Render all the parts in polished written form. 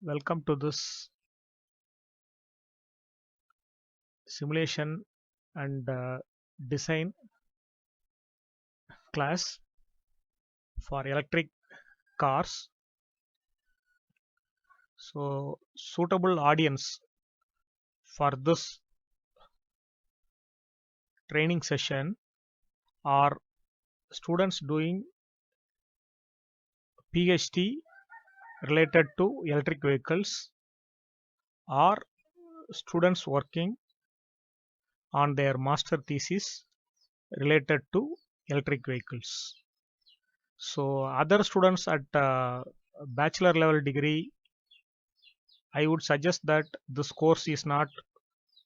Welcome to this simulation and design class for electric cars. So, suitable audience for this training session are students doing PhD related to electric vehicles or students working on their master thesis related to electric vehicles. So, other students at bachelor level degree, I would suggest that this course is not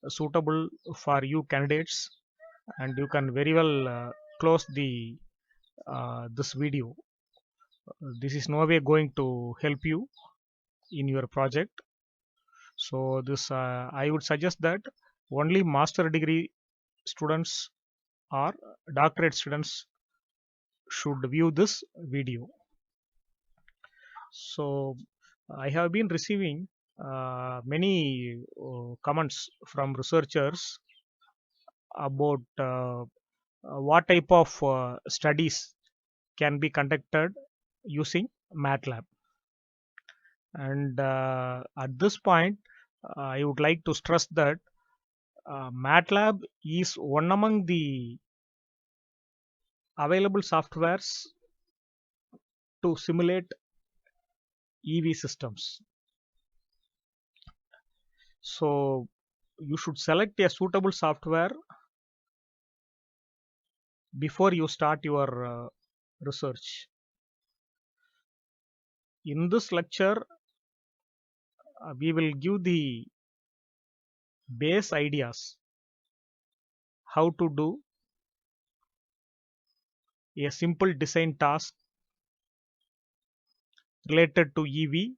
suitable for you candidates, and you can very well close the this video. This is no way going to help you in your project. So this I would suggest that only master degree students or doctorate students should view this video. So I have been receiving many comments from researchers about what type of studies can be conducted using MATLAB. And at this point, I would like to stress that MATLAB is one among the available softwares to simulate EV systems. So you should select a suitable software before you start your research. In this lecture, we will give the base ideas how to do a simple design task related to EV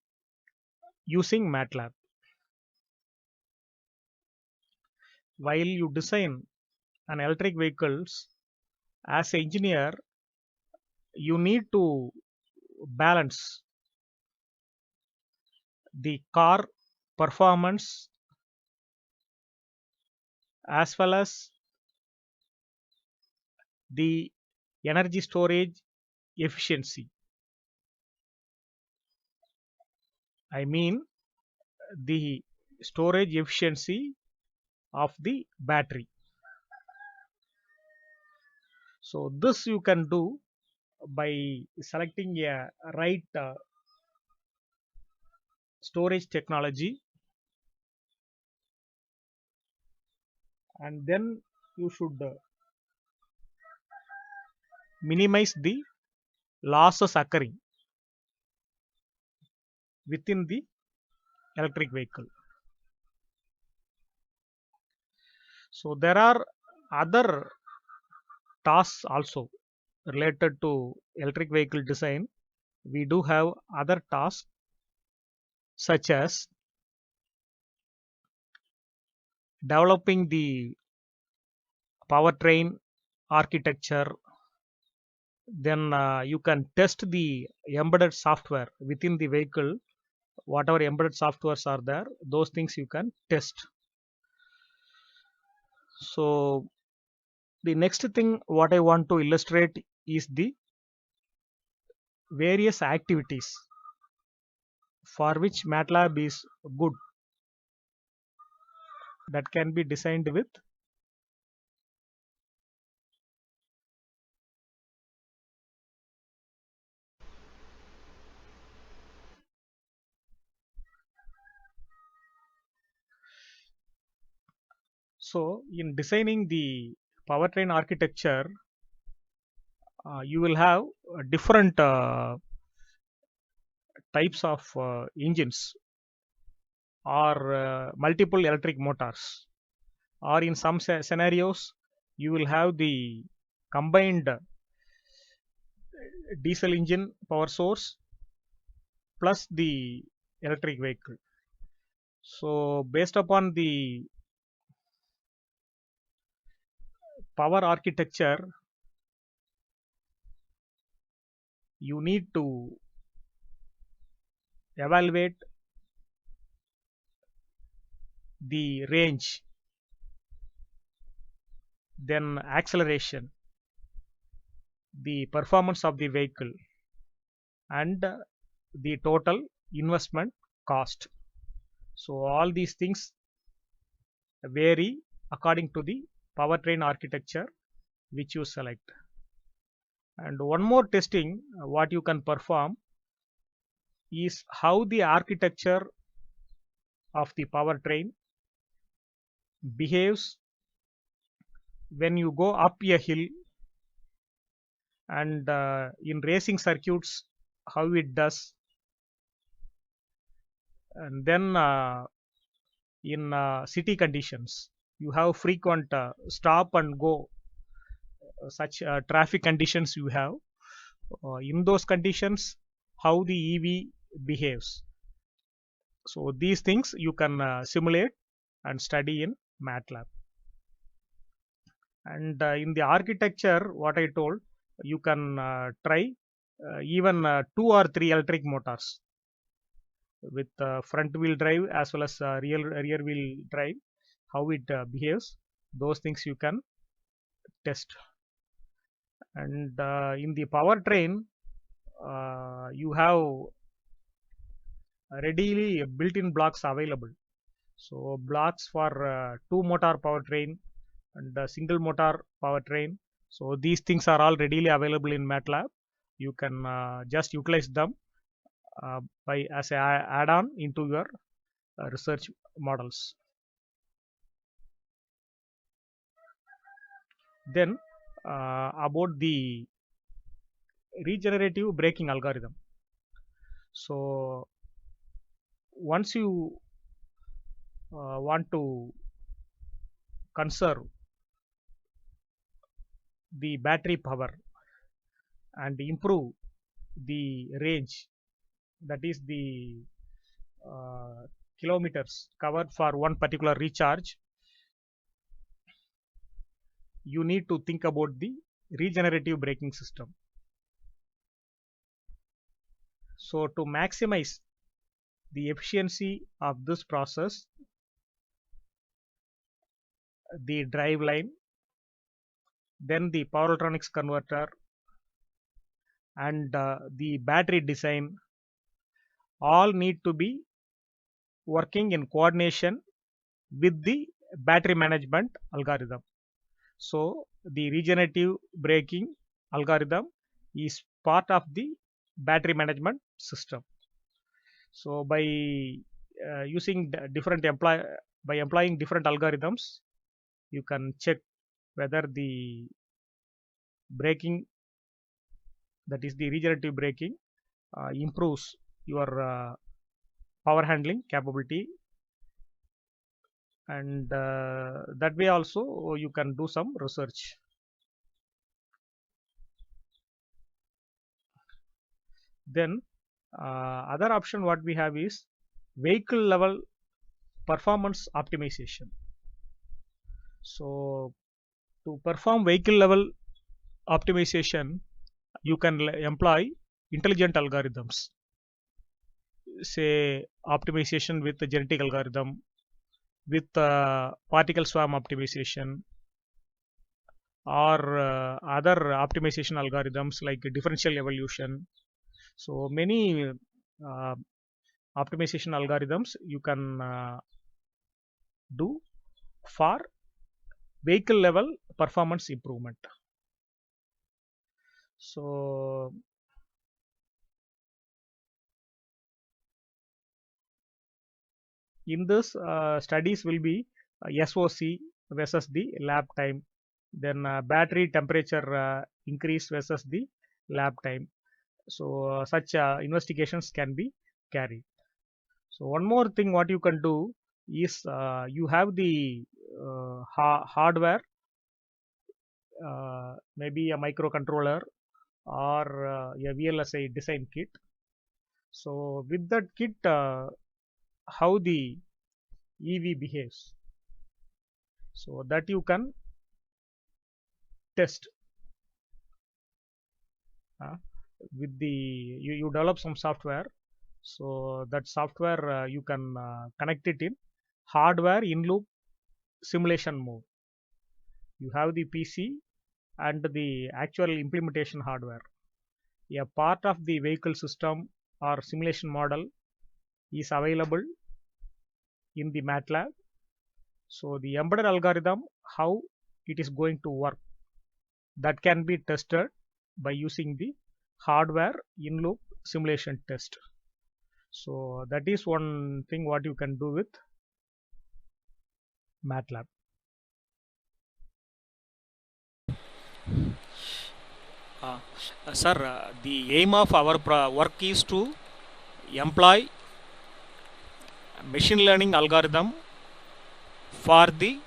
using MATLAB. While you design an electric vehicles, as an engineer, you need to balance the car performance as well as the energy storage efficiency. I mean the storage efficiency of the battery. So this you can do by selecting a right storage technology, and then you should minimize the losses occurring within the electric vehicle. So there are other tasks also related to electric vehicle design. We do have other tasks such as developing the powertrain architecture. Then you can test the embedded software within the vehicle. Whatever embedded softwares are there, those things you can test. So the next thing what I want to illustrate is the various activities for which MATLAB is good, that can be designed with so in designing the powertrain architecture, you will have different types of engines or multiple electric motors, or in some scenarios you will have the combined diesel engine power source plus the electric vehicle. So based upon the power architecture, you need to evaluate the range, then acceleration, the performance of the vehicle, and the total investment cost. So all these things vary according to the powertrain architecture which you select. And one more testing what you can perform is how the architecture of the powertrain behaves when you go up a hill, and in racing circuits how it does, and then in city conditions you have frequent stop and go, such traffic conditions you have. In those conditions how the EV behaves. So these things you can simulate and study in MATLAB. And in the architecture what I told, you can try even 2 or 3 electric motors with front wheel drive as well as rear wheel drive, how it behaves. Those things you can test. And in the powertrain you have readily built-in blocks available. So blocks for 2 motor powertrain and single motor powertrain. So these things are all readily available in MATLAB. You can just utilize them by as a add-on into your research models. Then about the regenerative braking algorithm. So once you want to conserve the battery power and improve the range, that is the kilometers covered for one particular recharge, you need to think about the regenerative braking system. So to maximize the efficiency of this process, the drive line, then the power electronics converter, and the battery design all need to be working in coordination with the battery management algorithm. So the regenerative braking algorithm is part of the battery management system. So by using by employing different algorithms, you can check whether the braking, that is the regenerative braking, improves your power handling capability, and that way also you can do some research. Then other option what we have is vehicle level performance optimization. So to perform vehicle level optimization, you can employ intelligent algorithms, say optimization with the genetic algorithm, with particle swarm optimization, or other optimization algorithms like differential evolution. So many optimization algorithms you can do for vehicle level performance improvement. So in this studies will be SOC versus the lap time, then battery temperature increase versus the lap time. So such investigations can be carried. So one more thing what you can do is you have the hardware, maybe a microcontroller or a VLSI design kit. So with that kit, how the EV behaves, so that you can test with the you develop some software. So that software you can connect it in hardware in loop simulation mode. You have the PC and the actual implementation hardware. A part of the vehicle system or simulation model is available in the MATLAB. So the embedded algorithm, how it is going to work, that can be tested by using the hardware in loop simulation test. So that is one thing what you can do with MATLAB. Sir, the aim of our work is to employ machine learning algorithm for the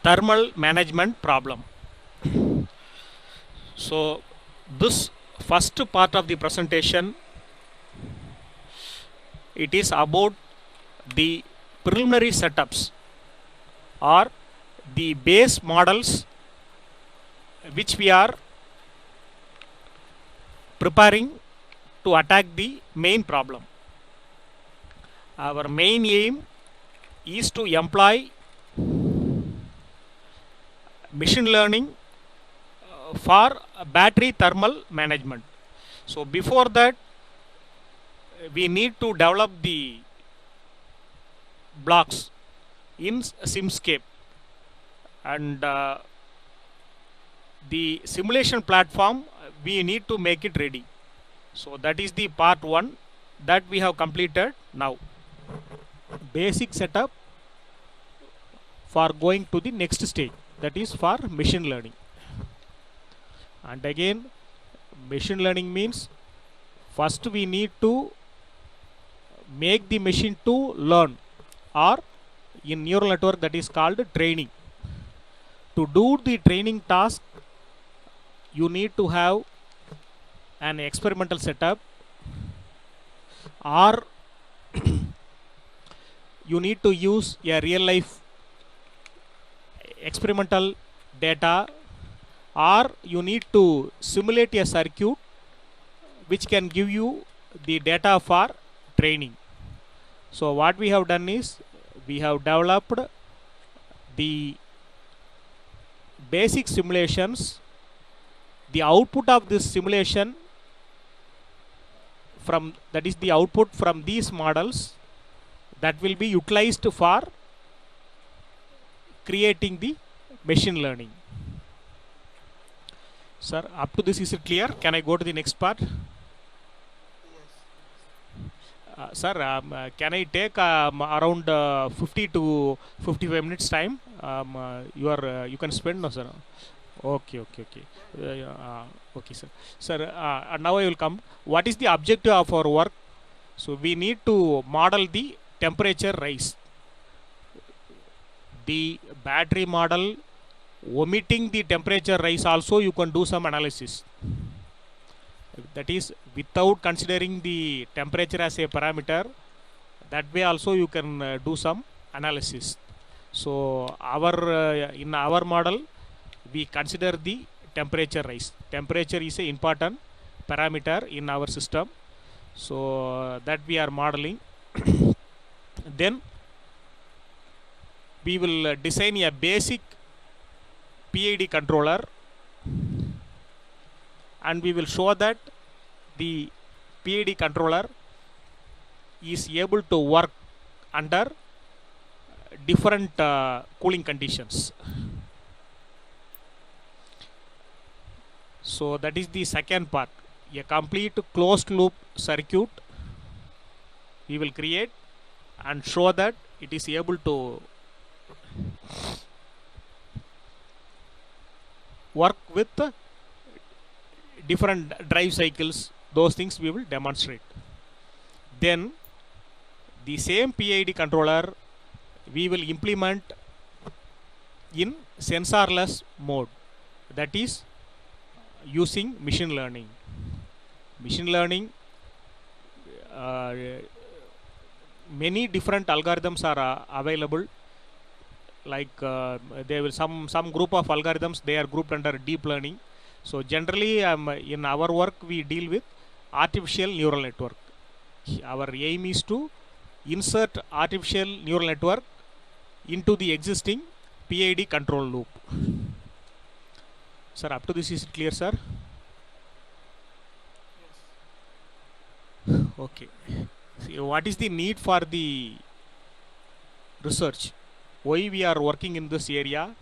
thermal management problem. So this first part of the presentation, it is about the preliminary setups or the base models which we are preparing to attack the main problem. Our main aim is to employ machine learning for battery thermal management. So before that, we need to develop the blocks in Simscape, and the simulation platform, we need to make it ready. So that is the part 1 that we have completed now. Basic setup for going to the next stage, that is for machine learning. And again, machine learning means first we need to make the machine to learn, or in neural network that is called training. To do the training task, you need to have an experimental setup, or you need to use a real life experimental data, or you need to simulate a circuit which can give you the data for training. So what we have done is, we have developed the basic simulations. The output of this simulation, from that is the output from these models, that will be utilized for creating the machine learning. Sir, up to this, is it clear? Can I go to the next part? Sir, can I take around 50 to 55 minutes time? You can spend, no sir? Okay. Okay, sir. Sir, now I will come. What is the objective of our work? So we need to model the temperature rise. The battery model, omitting the temperature rise also, you can do some analysis. That is, without considering the temperature as a parameter, that way also you can do some analysis. So in our model, we consider the temperature rise. Temperature is an important parameter in our system, so that we are modeling. Then we will design a basic PID controller, and we will show that the PID controller is able to work under different cooling conditions. So that is the second part. A complete closed loop circuit we will create and show that it is able to work with different drive cycles. Those things we will demonstrate. Then the same PID controller we will implement in sensorless mode, that is using machine learning. Machine learning, many different algorithms are available. Like there will some group of algorithms, they are grouped under deep learning. So generally in our work we deal with artificial neural network. Our aim is to insert artificial neural network into the existing PID control loop. Sir, up to this is it clear, sir? Okay. See, what is the need for the research? Why we are working in this area?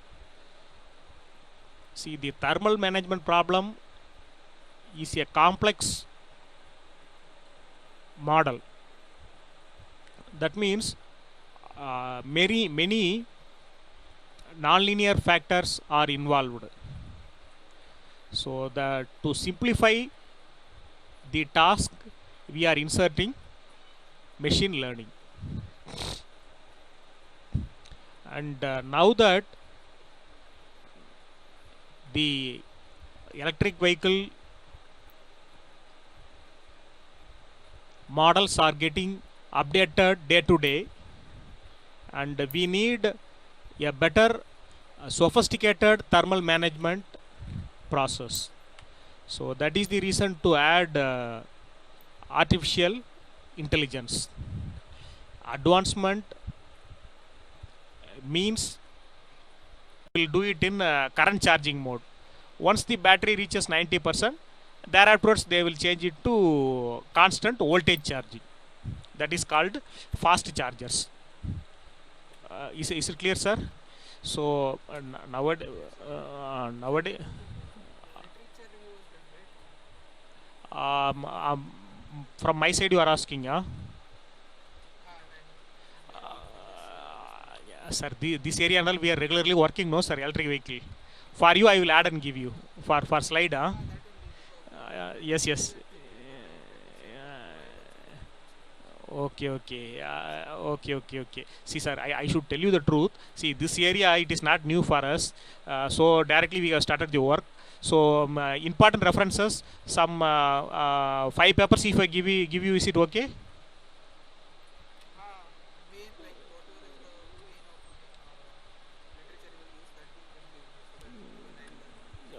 See, the thermal management problem is a complex model. That means many nonlinear factors are involved. So that to simplify the task, we are inserting machine learning. And now that the electric vehicle models are getting updated day to day, and we need a better sophisticated thermal management process. So that is the reason to add artificial intelligence. Advancement means we'll do it in current charging mode. Once the battery reaches 90%, thereafterwards they will change it to constant voltage charging. That is called fast chargers. Is it clear, sir? So nowadays from my side you are asking, yeah, sir, this area and all we are regularly working, no, sir, electric vehicle. For you I will add and give you for slide, yes. Okay. See, sir, I should tell you the truth. See, this area, it is not new for us. So directly we have started the work. So important references, some 5 papers if I give you, is it okay?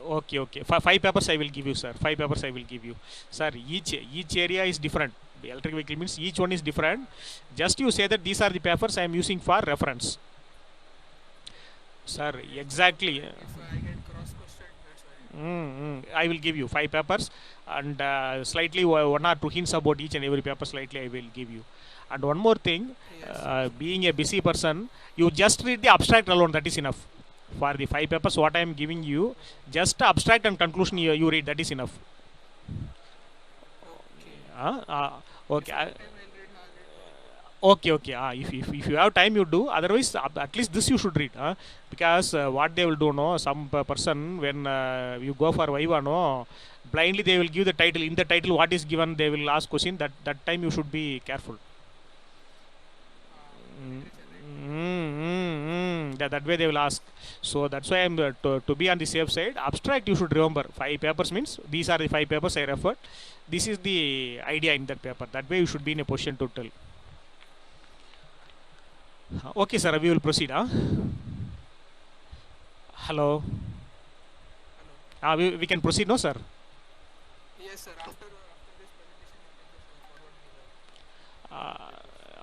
Okay. 5 papers I will give you, sir. 5 papers I will give you, sir. Each area is different. The electric vehicle means each one is different. Just you say that these are the papers I am using for reference, sir. Exactly. I will give you 5 papers, and slightly 1 or 2 hints about each and every paper slightly I will give you. And one more thing, being a busy person, you just read the abstract alone, that is enough. For the 5 papers what I am giving you, just abstract and conclusion you read, that is enough. Okay. If you have time you do, otherwise at least this you should read, because what they will do, no, some person when you go for Viva, no, blindly they will give the title. In the title what is given they will ask question. That time you should be careful. That way they will ask. So that's why I am to be on the safe side. Abstract you should remember. 5 papers means these are the 5 papers I referred. This is the idea in that paper. That way you should be in a position to tell. Okay, sir, we will proceed. Hello. We can proceed, no, sir? Yes, sir. After this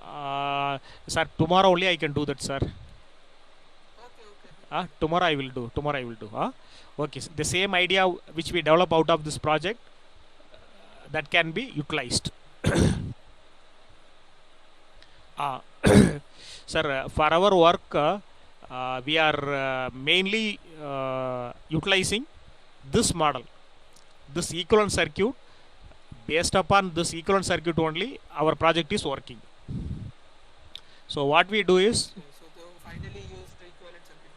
presentation, sir, tomorrow only I can do that, sir. Okay. Tomorrow I will do. Okay, so the same idea which we develop out of this project, that can be utilized. Sir, for our work, we are mainly utilizing this model, this equivalent circuit. Based upon this equivalent circuit only, our project is working. So what we do is, So they finally use the equivalent circuit.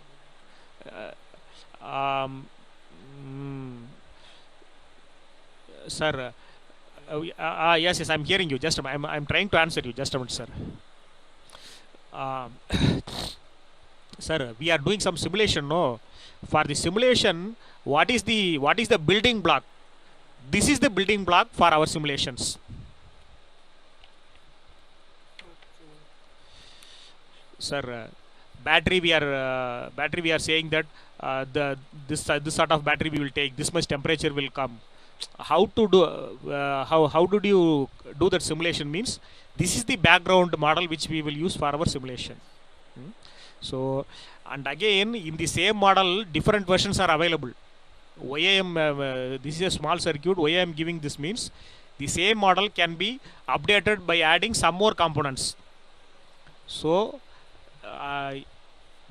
sir, yes, I'm hearing you. Just I'm trying to answer you. Just a minute, sir. Sir, we are doing some simulation, no? For the simulation, what is the building block? This is the building block for our simulations. Sir, battery we are saying that this sort of battery we will take, this much temperature will come. how to do how did you do that simulation means this is the background model which we will use for our simulation. So, and again in the same model different versions are available. Why I am this is a small circuit, why I am giving this means the same model can be updated by adding some more components. So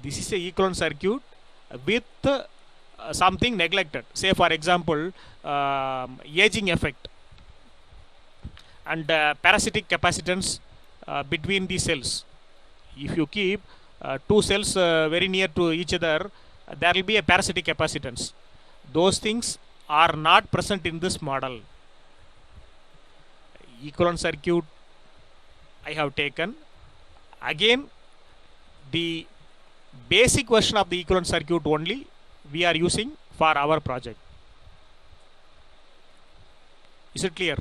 this is a equivalent circuit with something neglected, say for example aging effect and parasitic capacitance between the cells. If you keep two cells very near to each other, there will be a parasitic capacitance. Those things are not present in this model. Equivalent circuit I have taken. Again, the basic version of the equivalent circuit only we are using for our project. Is it clear?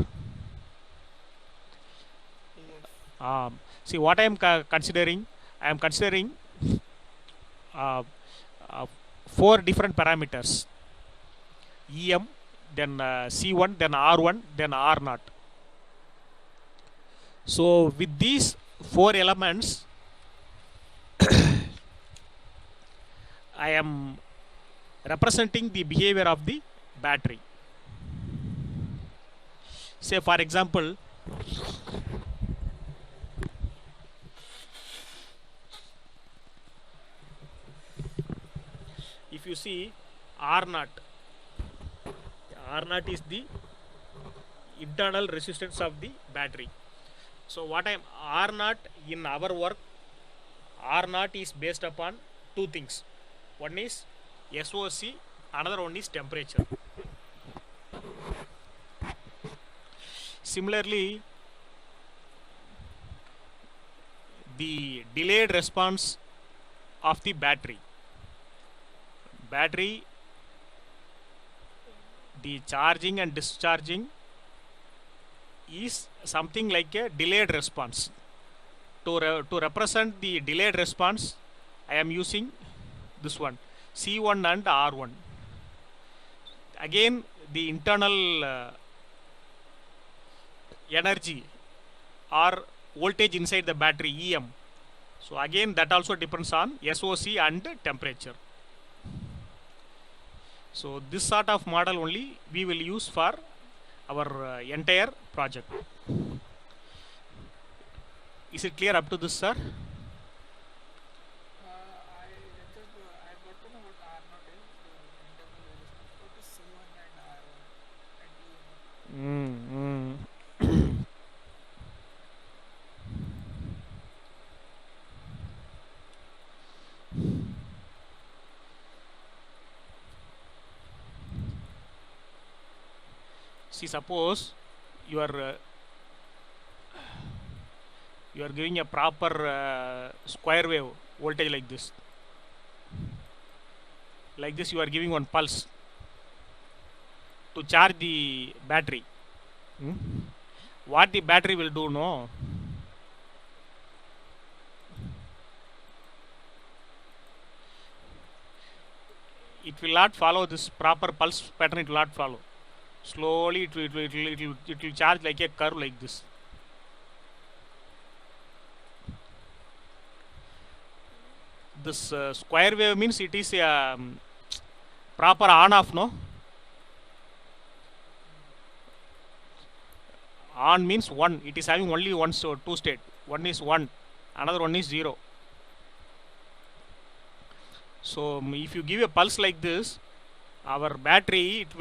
Yes. See what I am considering. I am considering 4 different parameters: EM, then C1, then R1, then R0. So with these 4 elements, I am representing the behavior of the battery. Say for example, if you see R0, R0 is the internal resistance of the battery. So what I am R0 in our work, R0 is based upon 2 things. One is SOC, another one is temperature. Similarly, the delayed response of the battery. The charging and discharging is something like a delayed response. To represent the delayed response, I am using this one, C1 and R1. Again, the internal energy or voltage inside the battery, EM. So again, that also depends on SOC and temperature. So this sort of model only we will use for our entire project. Is it clear up to this, sir? I got to know what R0 is, internal resistance. What is C1 and R1 and EMF? See, suppose you are giving a proper square wave voltage like this. Like this, you are giving one pulse to charge the battery. What the battery will do, no? It will not follow this proper pulse pattern. It will not follow. Slowly, it will charge like a curve like this. This square wave means it is a proper on-off, no? On means 1. It is having only one, so 2 state. One is 1, another one is 0. So if you give a pulse like this, our battery it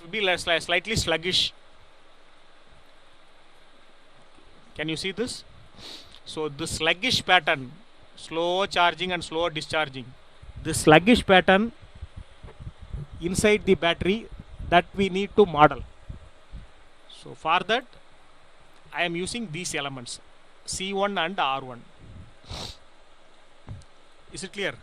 will be slightly sluggish. Can you see this? So the sluggish pattern, slow charging and slow discharging, the sluggish pattern inside the battery, that we need to model. So for that I am using these elements, C1 and R1. Is it clear?